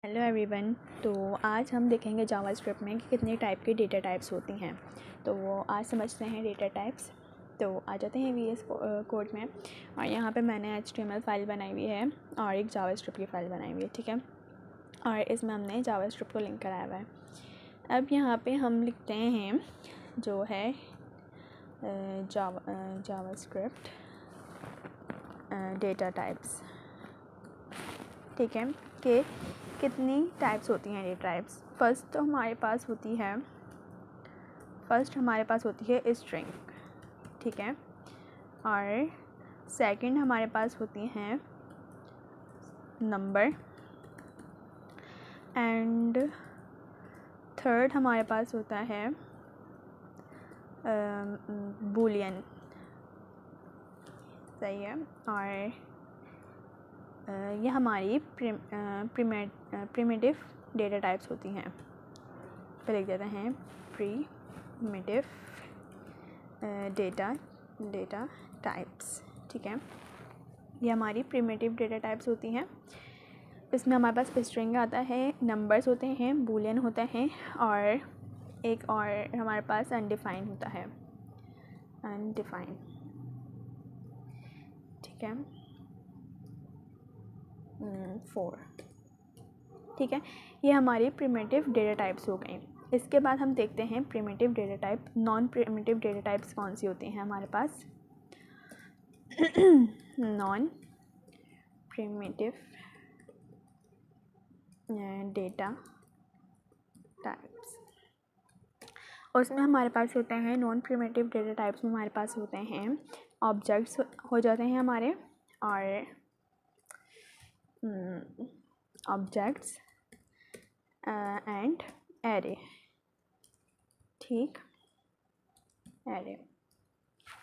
Hello everyone. तो आज हम देखेंगे जावास्क्रिप्ट में कि कितने टाइप के डेटा टाइप्स होती हैं। तो वो आज समझते हैं डेटा टाइप्स। तो आ जाते हैं VS कोड में, और यहाँ पे मैंने HTML फाइल बनाई हुई है और एक जावास्क्रिप्ट की फ़ाइल बनाई हुई है, ठीक है। और इसमें हमने जावास्क्रिप्ट को लिंक कराया हुआ है। अब यहाँ पे हम लिखते हैं जो है जावास्क्रिप्ट डेटा टाइप्स, ठीक है। कि कितनी टाइप्स होती हैं डेटा टाइप्स। फर्स्ट हमारे पास होती है स्ट्रिंग, ठीक है। और सेकंड हमारे पास होती हैं नंबर, एंड थर्ड हमारे पास होता है बूलियन, सही है। और ये हमारी प्रिमिटिव डेटा टाइप्स होती हैं। पे लिख देते हैं प्रीमिटिव डेटा टाइप्स, ठीक है। ये हमारी प्रिमिटिव डेटा टाइप्स होती हैं। इसमें हमारे पास स्ट्रिंग आता है, नंबर्स होते हैं, बूलियन होता है, और एक और हमारे पास अनडिफाइन होता है, अनडिफाइन, ठीक है। 4, ठीक है। ये हमारी प्रिमिटिव डेटा टाइप्स हो गई। इसके बाद हम देखते हैं primitive data type. Non primitive data types कौन सी होती हैं हमारे पास? नॉन प्रिमिटिव डेटा टाइप्स, उसमें हमारे पास होते हैं, नॉन प्रिमिटिव डेटा टाइप्स में हमारे पास होते हैं ऑब्जेक्ट्स हो जाते हैं हमारे, और ऑब्जेक्ट्स एंड एरे, ठीक, एरे।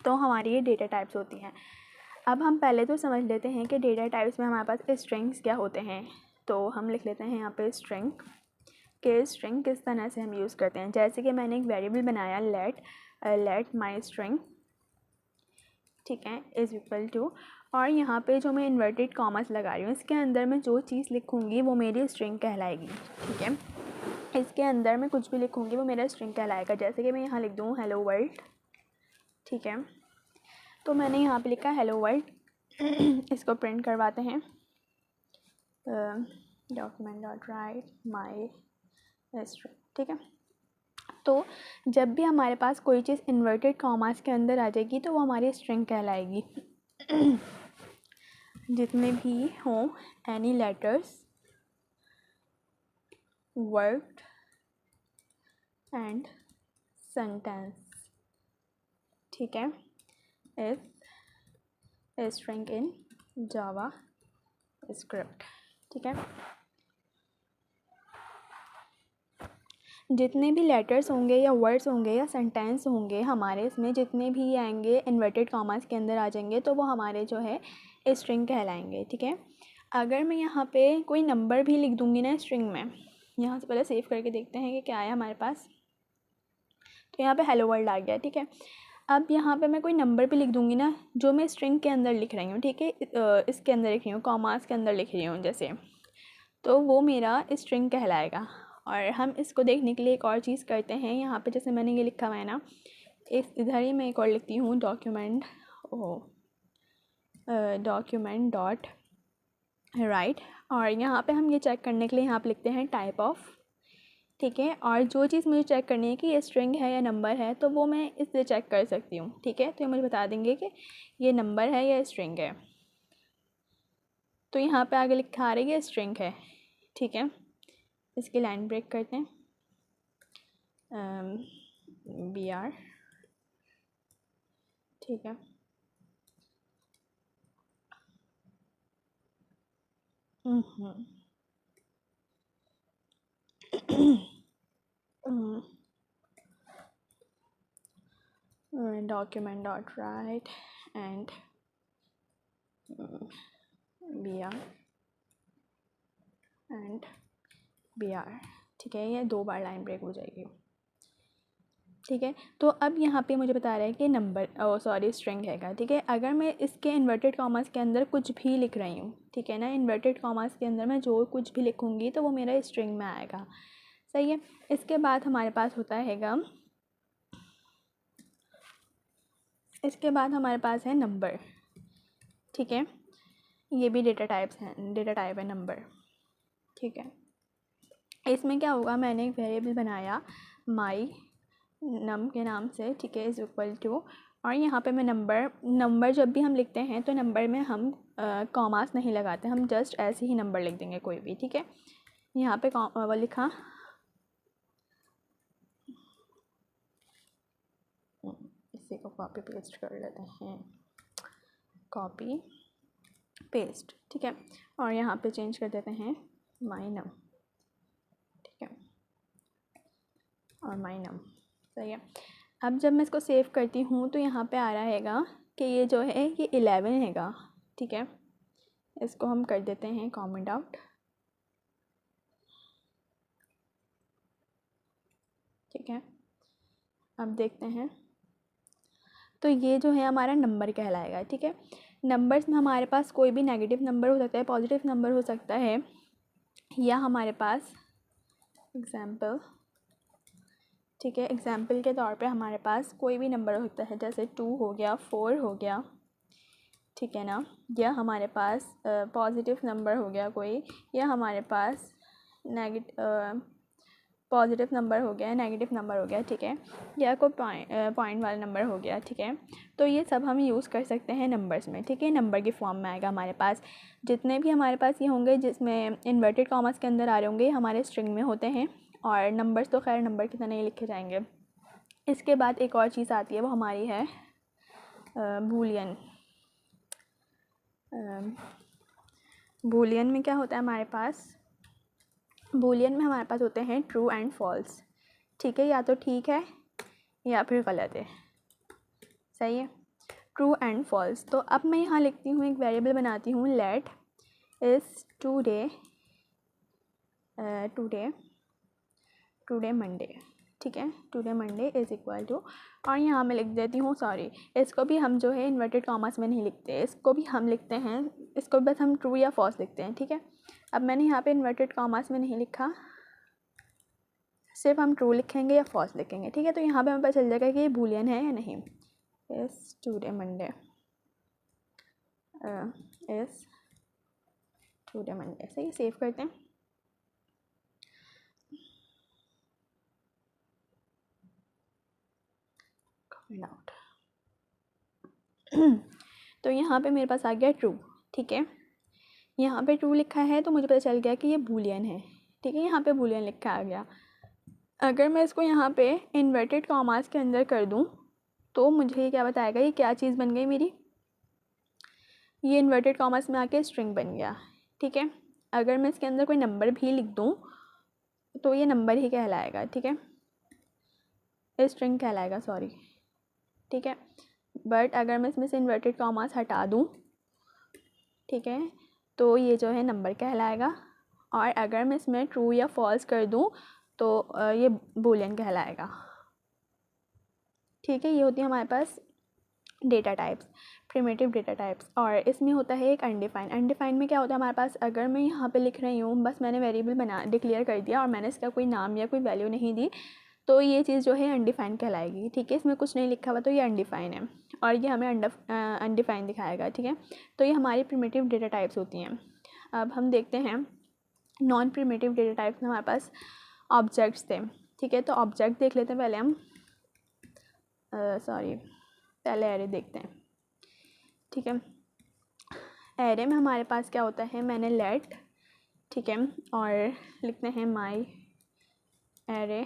तो हमारी ये डेटा टाइप्स होती हैं। अब हम पहले तो समझ लेते हैं कि डेटा टाइप्स में हमारे पास स्ट्रिंग्स क्या होते हैं। तो हम लिख लेते हैं यहाँ पे स्ट्रिंग, के स्ट्रिंग किस तरह से हम यूज़ करते हैं। जैसे कि मैंने एक वेरिएबल बनाया लेट माई स्ट्रिंग, ठीक है, इज़ इक्वल टू, और यहाँ पे जो मैं इन्वर्टेड कॉमर्स लगा रही हूँ, इसके अंदर मैं जो चीज़ लिखूँगी वो मेरी स्ट्रिंग कहलाएगी, ठीक है। इसके अंदर मैं कुछ भी लिखूँगी वो मेरा स्ट्रिंग कहलाएगा। जैसे कि मैं यहाँ लिख दूँ हेलो वर्ल्ड, ठीक है। तो मैंने यहाँ पे लिखा हेलो वर्ल्ड। इसको प्रिंट करवाते हैं, डॉक्यूमेंट डॉट राइट माई स्ट्रिंग, ठीक है। तो जब भी हमारे पास कोई चीज़ इन्वर्टेड कॉमास के अंदर आ जाएगी तो वो हमारी स्ट्रिंग कहलाएगी। जितने भी हों any letters, word and sentence, ठीक है, is string in Java script, ठीक है। जितने भी लेटर्स होंगे या वर्ड्स होंगे या सेंटेंस होंगे हमारे, इसमें जितने भी आएंगे इन्वर्टेड कॉमास के अंदर आ जाएंगे तो वो हमारे जो है स्ट्रिंग कहलाएंगे, ठीक है। अगर मैं यहाँ पे कोई नंबर भी लिख दूँगी ना स्ट्रिंग में, यहाँ से पहले सेव करके देखते हैं कि क्या आया हमारे पास। तो यहाँ पे हेलो वर्ल्ड आ गया, ठीक है। अब यहाँ पे मैं कोई नंबर भी लिख दूँगी ना, जो मैं स्ट्रिंग के अंदर लिख रही हूँ, ठीक है, इसके अंदर लिख रही हूँ, कॉमास के अंदर लिख रही हूँ जैसे, तो वो मेरा स्ट्रिंग कहलाएगा। और हम इसको देखने के लिए एक और चीज़ करते हैं। यहाँ पे जैसे मैंने ये लिखा हुआ है ना, इस इधर ही मैं एक और लिखती हूँ डॉक्यूमेंट डॉट राइट, और यहाँ पे हम ये चेक करने के लिए यहाँ पे लिखते हैं टाइप ऑफ, ठीक है। और जो चीज़ मुझे चेक करनी है कि ये स्ट्रिंग है या नंबर है, तो वो मैं इससे चेक कर सकती हूँ, ठीक है। तो ये मुझे बता देंगे कि ये नंबर है या स्ट्रिंग है। तो यहाँ पे आगे लिखा आ रही है स्ट्रिंग है, ठीक है। इसकी लाइन ब्रेक करते हैं, BR, ठीक है। Document dot right and BR and BR, ठीक है। ये 2 बार लाइन ब्रेक हो जाएगी। ठीक है। तो अब यहाँ पे मुझे बता रहा है कि नंबर स्ट्रिंग हैगा, ठीक है। अगर मैं इसके इन्वर्टेड कॉमास के अंदर कुछ भी लिख रही हूँ, ठीक है ना, इन्वर्टेड कॉमास के अंदर मैं जो कुछ भी लिखूँगी तो वो मेरा स्ट्रिंग में आएगा, सही है। इसके बाद हमारे पास होता हैगा, इसके बाद हमारे पास है नंबर, ठीक है। ये भी डेटा टाइप्स हैं, डेटा टाइप है नंबर, ठीक है। इसमें क्या होगा, मैंने एक वेरिएबल बनाया माई नम के नाम से, ठीक है, इज़ इक्वल टू, और यहाँ पे मैं नंबर जब भी हम लिखते हैं तो नंबर में हम कॉमास नहीं लगाते, हम जस्ट ऐसे ही नंबर लिख देंगे कोई भी, ठीक है। यहाँ पे वो लिखा, इसी को कॉपी पेस्ट कर लेते हैं, कॉपी पेस्ट, ठीक है। और यहाँ पे चेंज कर देते हैं माई नम, ठीक है, और माई नम, सही है। अब जब मैं इसको सेव करती हूँ तो यहाँ पे आ रहा हैगा कि ये जो है ये 11 हैगा, ठीक है। इसको हम कर देते हैं कमेंट आउट, ठीक है। अब देखते हैं, तो ये जो है हमारा नंबर कहलाएगा, ठीक है। नंबर्स में हमारे पास कोई भी नेगेटिव नंबर हो सकता है, पॉजिटिव नंबर हो सकता है, या हमारे पास एग्जाम्पल, ठीक है, एग्जाम्पल के तौर पे हमारे पास कोई भी नंबर हो सकता है, जैसे 2 हो गया, 4 हो गया, ठीक है ना, या हमारे पास पॉजिटिव नंबर हो गया कोई, या हमारे पास पॉजिटिव नंबर हो गया, नेगेटिव नंबर हो गया, ठीक है, या कोई पॉइंट वाला नंबर हो गया, ठीक है। तो ये सब हम यूज़ कर सकते हैं नंबर्स में, ठीक है। नंबर की फॉर्म में आएगा हमारे पास, जितने भी हमारे पास ये होंगे जिसमें इन्वर्टेड कॉमास के अंदर आ रहे होंगे हमारे स्ट्रिंग में होते हैं, और नंबर्स तो खैर नंबर की तरह ही लिखे जाएंगे। इसके बाद एक और चीज़ आती है, वो हमारी है बूलियन। बूलियन में क्या होता है हमारे पास, बूलियन में हमारे पास होते हैं ट्रू एंड फॉल्स, ठीक है, या तो ठीक है या फिर गलत है, सही है, ट्रू एंड फॉल्स। तो अब मैं यहाँ लिखती हूँ, एक वेरिएबल बनाती हूँ, लेट इज़ टुडे मंडे, ठीक है, today Monday is equal to, और यहाँ मैं लिख देती हूँ, सॉरी, इसको भी हम जो है इन्वर्टेड कॉमास में नहीं लिखते, इसको भी हम लिखते हैं, इसको बस हम ट्रू या फॉल्स लिखते हैं, ठीक है। अब मैंने यहाँ पे इन्वर्टेड कॉमास में नहीं लिखा, सिर्फ हम ट्रू लिखेंगे या फॉल्स लिखेंगे, ठीक है। तो यहाँ पे हमें पता चल जाएगा कि ये बूलियन है या नहीं। इस टुडे मंडे, इस टुडे मंडे, सही, सेव करते हैं। आउट तो यहाँ पे मेरे पास आ गया ट्रू, ठीक है। यहाँ पे ट्रू लिखा है तो मुझे पता चल गया कि ये बूलियन है, ठीक है, यहाँ पे बूलियन लिखा आ गया। अगर मैं इसको यहाँ पे इन्वर्टेड कॉमास के अंदर कर दूँ तो मुझे ये क्या बताएगा, ये क्या चीज़ बन गई मेरी, ये इन्वर्टेड कॉमास में आके स्ट्रिंग बन गया, ठीक है। अगर मैं इसके अंदर कोई नंबर भी लिख दूँ तो ये नंबर ही कहलाएगा, ठीक है, स्ट्रिंग कहलाएगा, सॉरी, ठीक है। बट अगर मैं इसमें से इन्वर्टेड कॉमास हटा दूँ, ठीक है, तो ये जो है नंबर कहलाएगा, और अगर मैं इसमें ट्रू या फॉल्स कर दूँ तो ये बूलियन कहलाएगा, ठीक है। ये होती है हमारे पास data types, primitive data types. और इसमें होता है एक अनडिफाइंड। अनडिफाइंड में क्या होता है हमारे पास, अगर मैं यहाँ पे लिख रही हूँ, बस मैंने वेरिएबल डिक्लेयर कर दिया और मैंने इसका कोई नाम या कोई वैल्यू नहीं दी, तो ये चीज़ जो है अनडिफाइंड कहलाएगी, ठीक है। इसमें कुछ नहीं लिखा हुआ तो ये अनडिफाइंड है, और ये हमें अनडिफाइंड दिखाएगा, ठीक है। तो ये हमारी प्रिमिटिव डेटा टाइप्स होती हैं। अब हम देखते हैं नॉन प्रिमिटिव डेटा टाइप्स में हमारे पास ऑब्जेक्ट्स थे, ठीक है। तो ऑब्जेक्ट देख लेते हैं पहले हम, पहले एरे देखते हैं, ठीक है। एरे में हमारे पास क्या होता है, मैंने लेट, ठीक है, और लिखते हैं my array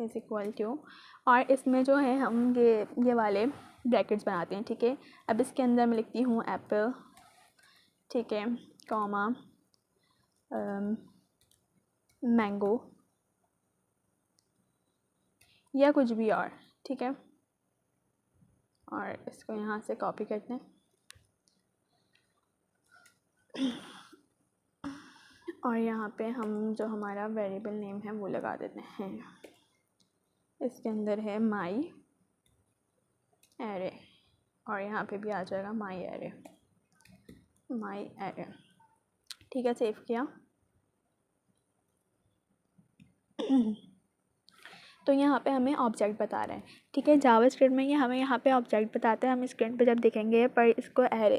is equal to, और इसमें जो है हम ये वाले ब्रैकेट्स बनाते हैं, ठीक है। अब इसके अंदर मैं लिखती हूँ एप्पल, ठीक है, कॉमा मैंगो या कुछ भी और, ठीक है। और इसको यहाँ से कॉपी करते हैं और यहाँ पे हम जो हमारा वेरिएबल नेम है वो लगा देते हैं, इसके अंदर है माई एरे और यहाँ पे भी आ जाएगा माई एरे, माई एरे। ठीक है, सेव किया। तो यहाँ पे हमें ऑब्जेक्ट बता रहे हैं। ठीक है, जावास्क्रिप्ट में ये हमें यहाँ पे ऑब्जेक्ट बताते हैं, हम स्क्रीन पे जब देखेंगे, पर इसको एरे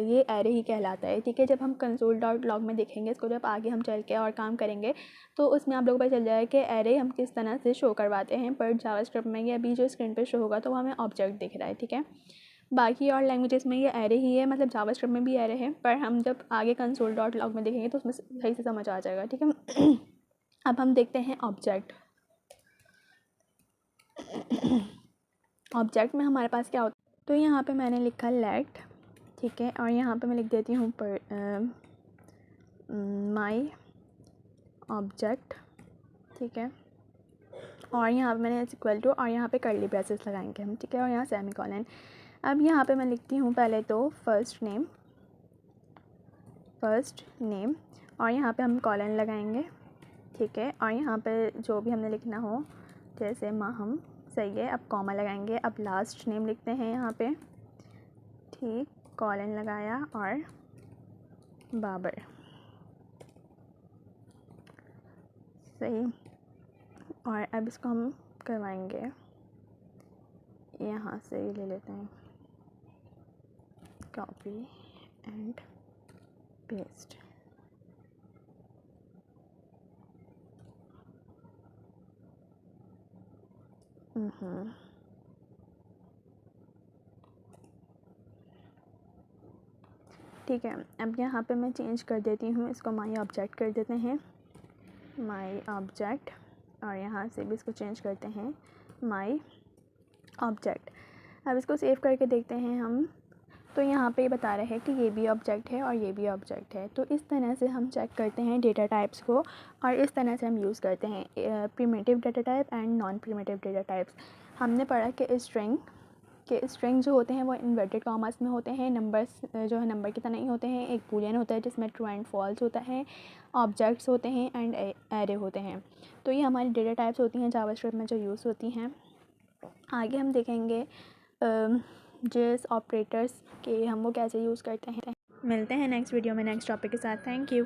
ये एरे ही कहलाता है। ठीक है, जब हम console.log में देखेंगे इसको, जब आगे हम चल के और काम करेंगे तो उसमें आप लोगों को पता चल जाएगा कि एरे हम किस तरह से शो करवाते हैं। पर जावास्क्रिप्ट में ये अभी जो स्क्रीन पर शो होगा तो वो हमें ऑब्जेक्ट दिख रहा है। ठीक है, बाकी और लैंग्वेजेस में ये एरे ही है, मतलब जावास्क्रिप्ट में भी एरे है, पर हम जब आगे console.log में देखेंगे तो उसमें सही से समझ आ जाएगा। ठीक है, अब हम देखते हैं ऑब्जेक्ट। ऑब्जेक्ट में हमारे पास क्या होता है, तो यहाँ पे मैंने लिखा लेट। ठीक है, और यहाँ पे मैं लिख देती हूँ पर माई ऑब्जेक्ट। ठीक है, और यहाँ पे मैंने इक्वल टू और यहाँ पे कर्ली ब्रेसेस लगाएंगे हम। ठीक है, और यहाँ सेमीकोलन। अब यहाँ पे मैं लिखती हूँ पहले तो फर्स्ट नेम और यहाँ पे हम कॉलन लगाएंगे। ठीक है, और यहाँ पे जो भी हमने लिखना हो, जैसे माहम, सही है। अब कॉमा लगाएंगे, अब लास्ट नेम लिखते हैं यहाँ पे। ठीक, कॉलन लगाया और बाबर, सही। और अब इसको हम करवाएंगे, यहाँ से ले लेते हैं, कॉपी एंड पेस्ट। ठीक है, अब यहाँ पे मैं चेंज कर देती हूँ, इसको माई ऑब्जेक्ट कर देते हैं, माई ऑब्जेक्ट। और यहाँ से भी इसको चेंज करते हैं, माई ऑब्जेक्ट। अब इसको सेव करके देखते हैं हम, तो यहाँ पे बता रहे हैं कि ये भी ऑब्जेक्ट है और ये भी ऑब्जेक्ट है। तो इस तरह से हम चेक करते हैं डेटा टाइप्स को, और इस तरह से हम यूज़ करते हैं primitive data type and non primitive data types. हमने पढ़ा कि स्ट्रिंग जो होते हैं वो इन्वर्टेड कॉमास में होते हैं, नंबर्स जो है नंबर की तरह नहीं होते हैं, एक बूलियन होता है जिसमें ट्रू एंड फॉल्स होता है, ऑब्जेक्ट्स होते हैं एंड एरे होते हैं। तो ये हमारी डेटा टाइप्स होती हैं जावास्क्रिप्ट में जो यूज़ होती हैं। आगे हम देखेंगे जिस ऑपरेटर्स के हम वो कैसे यूज़ करते हैं। मिलते हैं नेक्स्ट वीडियो में नेक्स्ट टॉपिक के साथ। Thank you.